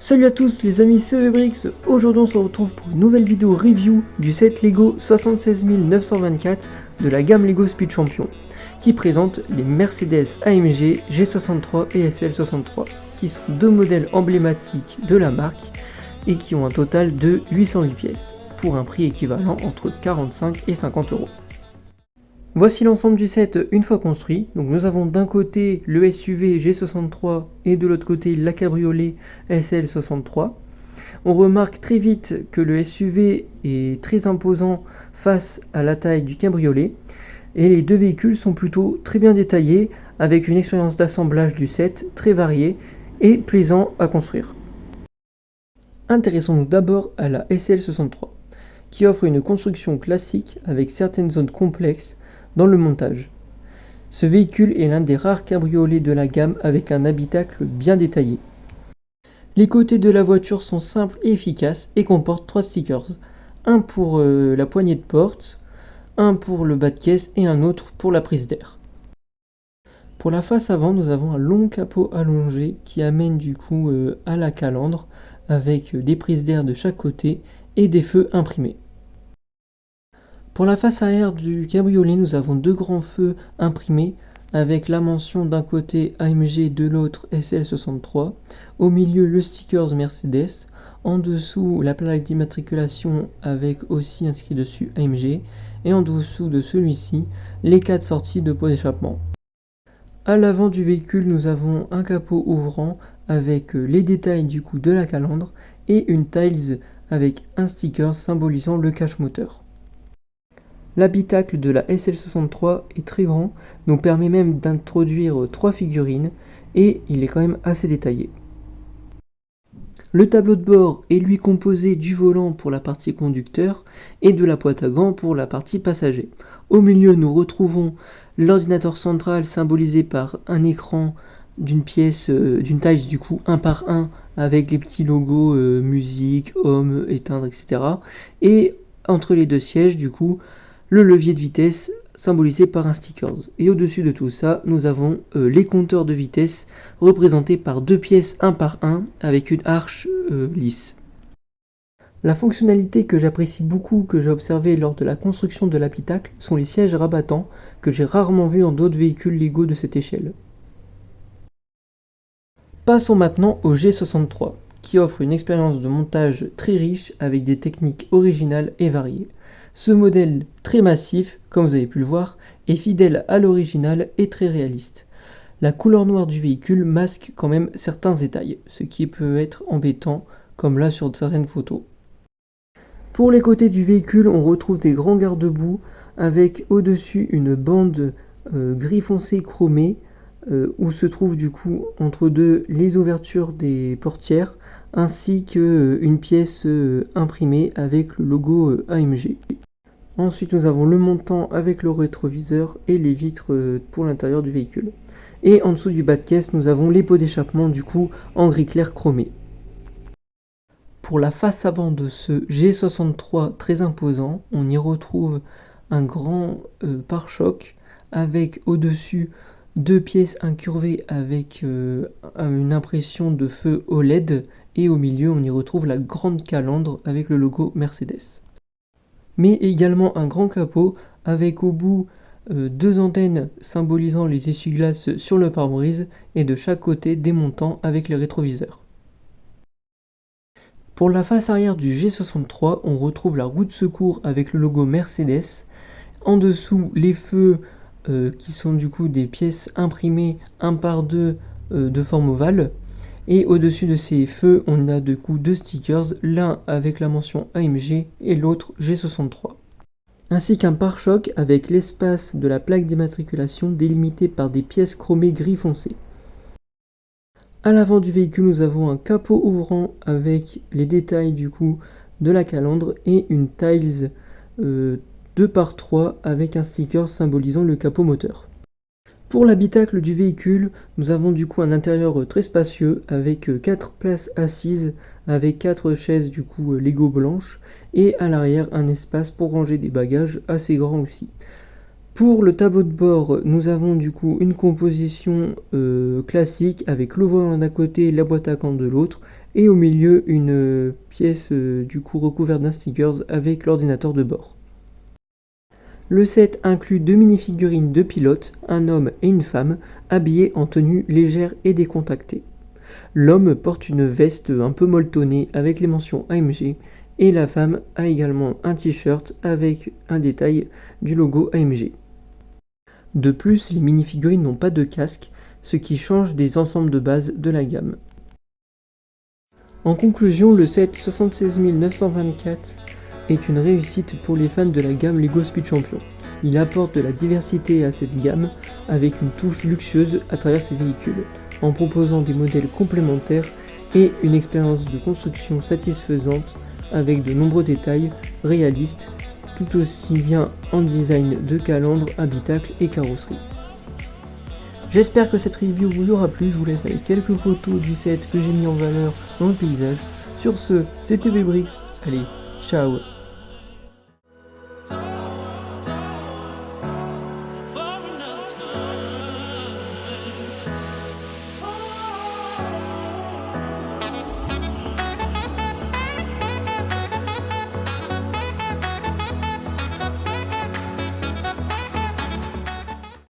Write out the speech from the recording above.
Salut à tous les amis, c'est Webrix. Aujourd'hui on se retrouve pour une nouvelle vidéo review du set Lego 76 924 de la gamme Lego Speed Champion, qui présente les Mercedes AMG G63 et SL63, qui sont deux modèles emblématiques de la marque et qui ont un total de 808 pièces, pour un prix équivalent entre 45 et 50 euros. Voici l'ensemble du set une fois construit. Donc nous avons d'un côté le SUV G63 et de l'autre côté la cabriolet SL63. On remarque très vite que le SUV est très imposant face à la taille du cabriolet et les deux véhicules sont plutôt très bien détaillés avec une expérience d'assemblage du set très variée et plaisant à construire. Intéressons-nous d'abord à la SL63 qui offre une construction classique avec certaines zones complexes dans le montage. Ce véhicule est l'un des rares cabriolets de la gamme avec un habitacle bien détaillé. Les côtés de la voiture sont simples et efficaces et comportent 3 stickers, un pour la poignée de porte, un pour le bas de caisse et un autre pour la prise d'air. Pour la face avant, nous avons un long capot allongé qui amène du coup à la calandre avec des prises d'air de chaque côté et des feux imprimés. Pour la face arrière du cabriolet, nous avons deux grands feux imprimés avec la mention d'un côté AMG, de l'autre SL63. Au milieu, le sticker Mercedes. En dessous, la plaque d'immatriculation avec aussi inscrit dessus AMG. Et en dessous de celui-ci, les 4 sorties de pot d'échappement. À l'avant du véhicule, nous avons un capot ouvrant avec les détails du coup de la calandre et une tiles avec un sticker symbolisant le cache moteur. L'habitacle de la SL63 est très grand, nous permet même d'introduire 3 figurines et il est quand même assez détaillé. Le tableau de bord est lui composé du volant pour la partie conducteur et de la boîte à gants pour la partie passager. Au milieu, nous retrouvons l'ordinateur central symbolisé par un écran d'une pièce, d'une taille du coup 1 par 1 avec les petits logos musique, home, éteindre, etc. Et entre les deux sièges du coup, le levier de vitesse symbolisé par un sticker. Et au-dessus de tout ça, nous avons les compteurs de vitesse représentés par deux pièces 1 par 1 avec une arche lisse. La fonctionnalité que j'apprécie beaucoup, que j'ai observée lors de la construction de l'habitacle, sont les sièges rabattants que j'ai rarement vus dans d'autres véhicules Lego de cette échelle. Passons maintenant au G63, qui offre une expérience de montage très riche avec des techniques originales et variées. Ce modèle très massif, comme vous avez pu le voir, est fidèle à l'original et très réaliste. La couleur noire du véhicule masque quand même certains détails, ce qui peut être embêtant, comme là sur certaines photos. Pour les côtés du véhicule, on retrouve des grands garde-boue avec au-dessus une bande gris foncé chromée, où se trouve du coup entre deux les ouvertures des portières, ainsi qu'une pièce imprimée avec le logo AMG. Ensuite, nous avons le montant avec le rétroviseur et les vitres pour l'intérieur du véhicule. Et en dessous du bas de caisse, nous avons les pots d'échappement du coup en gris clair chromé. Pour la face avant de ce G63 très imposant, on y retrouve un grand pare-choc avec au-dessus deux pièces incurvées avec une impression de feu OLED et au milieu on y retrouve la grande calandre avec le logo Mercedes. Mais également un grand capot avec au bout deux antennes symbolisant les essuie-glaces sur le pare-brise et de chaque côté des montants avec les rétroviseurs. Pour la face arrière du G63, on retrouve la roue de secours avec le logo Mercedes. En dessous, les feux qui sont du coup des pièces imprimées 1 par 2 de forme ovale. Et au-dessus de ces feux, on a du coup deux stickers, l'un avec la mention AMG et l'autre G63. Ainsi qu'un pare-choc avec l'espace de la plaque d'immatriculation délimité par des pièces chromées gris foncé. À l'avant du véhicule, nous avons un capot ouvrant avec les détails du coup de la calandre et une tiles 2 par 3 avec un sticker symbolisant le capot moteur. Pour l'habitacle du véhicule, nous avons du coup un intérieur très spacieux avec 4 places assises avec 4 chaises du coup Lego blanches et à l'arrière un espace pour ranger des bagages assez grand aussi. Pour le tableau de bord, nous avons du coup une composition classique avec le volant d'un côté et la boîte à gants de l'autre, et au milieu une pièce du coup recouverte d'un stickers avec l'ordinateur de bord. Le set inclut 2 minifigurines de pilotes, un homme et une femme, habillés en tenue légère et décontractée. L'homme porte une veste un peu molletonnée avec les mentions AMG, et la femme a également un t-shirt avec un détail du logo AMG. De plus, les minifigurines n'ont pas de casque, ce qui change des ensembles de base de la gamme. En conclusion, le set 76 924 est une réussite pour les fans de la gamme Lego Speed Champion. Il apporte de la diversité à cette gamme avec une touche luxueuse à travers ses véhicules, en proposant des modèles complémentaires et une expérience de construction satisfaisante avec de nombreux détails réalistes, tout aussi bien en design de calandre, habitacle et carrosserie. J'espère que cette review vous aura plu, je vous laisse avec quelques photos du set que j'ai mis en valeur dans le paysage. Sur ce, c'était Webrix, allez, ciao.